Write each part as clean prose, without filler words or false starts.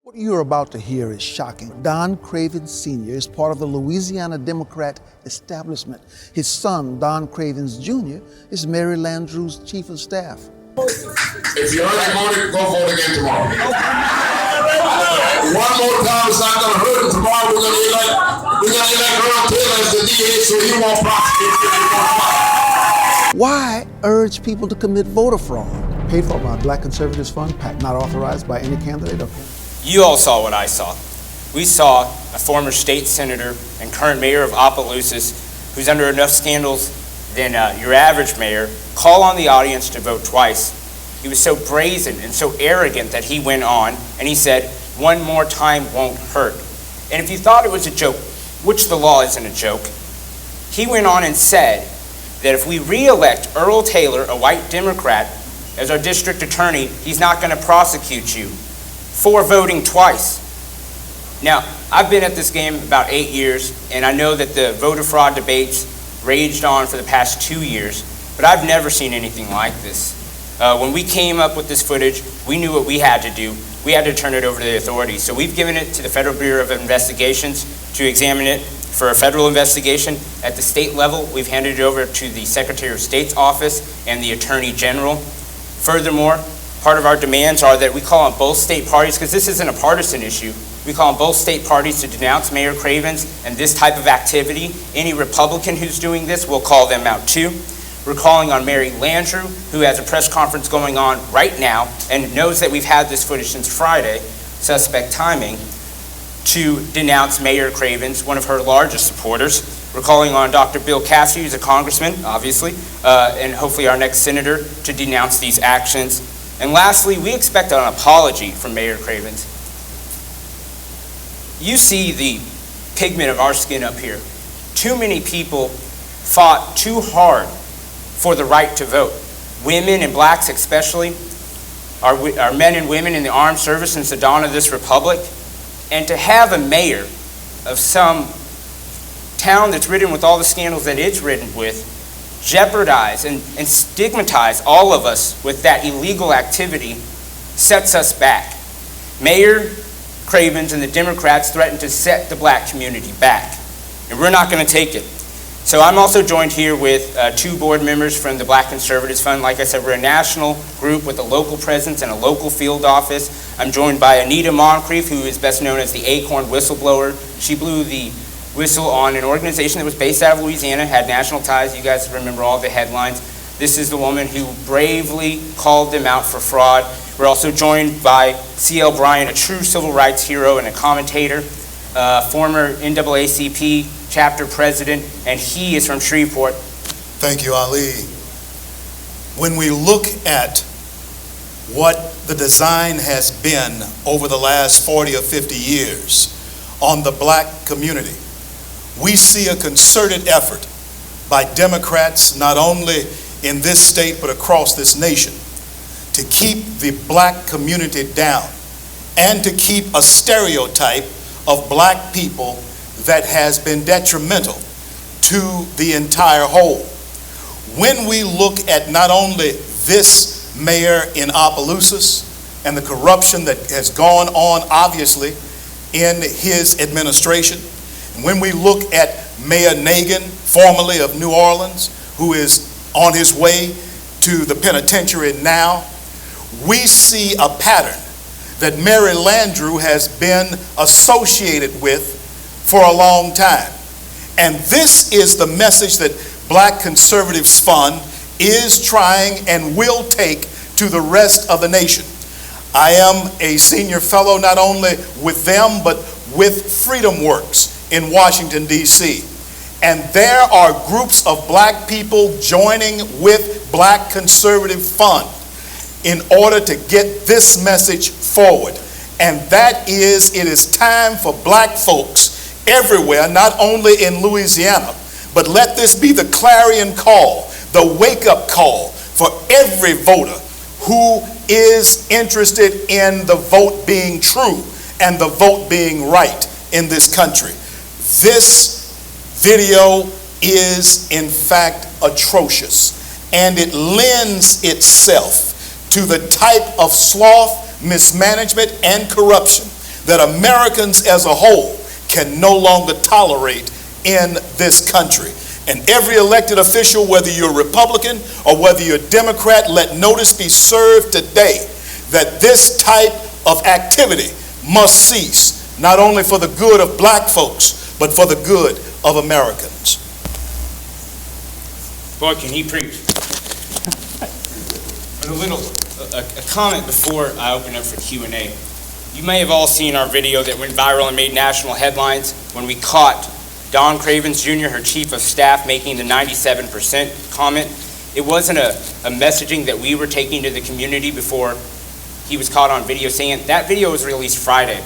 What you're about to hear is shocking. Don Cravins Sr. is part of the Louisiana Democrat establishment. His son, Don Cravins Jr., is Mary Landrieu's chief of staff. If you already voted, go vote again tomorrow. One more time, it's not going to hurt. Tomorrow we're going to elect Earl Taylor as the DA, so he won't prosecute. Why urge people to commit voter fraud? Paid for by Black Conservatives Fund, PAC, not authorized by any candidate. You all saw what I saw. We saw a former state senator and current mayor of Opelousas, who's under enough scandals than your average mayor, call on the audience to vote twice. He was so brazen and so arrogant that he went on and he said, "One more time won't hurt." And if you thought it was a joke, which the law isn't a joke, he went on and said that if we re-elect Earl Taylor, a white Democrat, as our district attorney, he's not going to prosecute you for voting twice. Now, I've been at this game about 8 years, and I know that the voter fraud debates raged on for the past 2 years, but I've never seen anything like this. When we came up with this footage, we knew what we had to do. We had to turn it over to the authorities. So we've given it to the Federal Bureau of Investigations to examine it for a federal investigation. At the state level, we've handed it over to the Secretary of State's office and the Attorney General. Furthermore, part of our demands are that we call on both state parties, because this isn't a partisan issue, we call on both state parties to denounce Mayor Cravins and this type of activity. Any Republican who's doing this, we'll call them out too. We're calling on Mary Landrieu, who has a press conference going on right now and knows that we've had this footage since Friday, suspect timing, to denounce Mayor Cravins, one of her largest supporters. We're calling on Dr. Bill Cassidy, who's a congressman, obviously, and hopefully our next senator, to denounce these actions. And lastly, we expect an apology from Mayor Cravins. You see the pigment of our skin up here. Too many people fought too hard for the right to vote. Women and blacks especially, our men and women in the armed service since the dawn of this republic. And to have a mayor of some town that's ridden with all the scandals that it's ridden with jeopardize and stigmatize all of us with that illegal activity sets us back. Mayor Cravins and the Democrats threatened to set the black community back, and we're not going to take it. So I'm also joined here with 2 board members from the Black Conservatives Fund. Like I said, we're a national group with a local presence and a local field office. I'm joined by Anita Moncrief, who is best known as the Acorn whistleblower. She blew the whistle on an organization that was based out of Louisiana, had national ties. You guys remember all the headlines. This is the woman who bravely called them out for fraud. We're also joined by C.L. Bryant, a true civil rights hero and a commentator, former NAACP chapter president, and he is from Shreveport. Thank you, Ali. When we look at what the design has been over the last 40 or 50 years on the black community, we see a concerted effort by Democrats, not only in this state but across this nation, to keep the black community down and to keep a stereotype of black people that has been detrimental to the entire whole. When we look at not only this mayor in Opelousas and the corruption that has gone on obviously in his administration, and when we look at Mayor Nagin, formerly of New Orleans, who is on his way to the penitentiary now, we see a pattern that Mary Landrieu has been associated with for a long time. And this is the message that Black Conservatives Fund is trying and will take to the rest of the nation. I am a senior fellow not only with them but with Freedom Works in Washington, D.C. And there are groups of black people joining with Black Conservative Fund in order to get this message forward. And that is, it is time for black folks everywhere, not only in Louisiana, but let this be the clarion call, the wake-up call for every voter who is interested in the vote being true and the vote being right in this country. This video is in fact atrocious, and it lends itself to the type of sloth, mismanagement, and corruption that Americans as a whole can no longer tolerate in this country. And every elected official, whether you're Republican or whether you're Democrat, let notice be served today that this type of activity must cease, not only for the good of black folks, but for the good of Americans. Boy, can he preach. But a comment before I open up for Q&A. You may have all seen our video that went viral and made national headlines when we caught Don Cravins Jr., her chief of staff, making the 97% comment. It wasn't a messaging that we were taking to the community before he was caught on video saying it. That video was released Friday.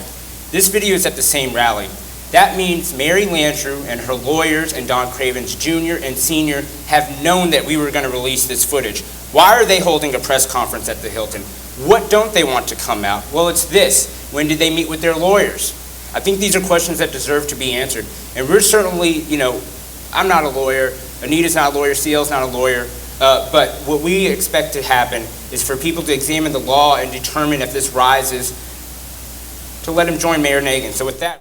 This video is at the same rally. That means Mary Landrieu and her lawyers and Don Cravins Jr. and Sr. have known that we were going to release this footage. Why are they holding a press conference at the Hilton? What don't they want to come out? Well, it's this. When did they meet with their lawyers? I think these are questions that deserve to be answered. And we're certainly, I'm not a lawyer, Anita's not a lawyer, CL's not a lawyer, but what we expect to happen is for people to examine the law and determine if this rises to let him join Mayor Nagin. So with that.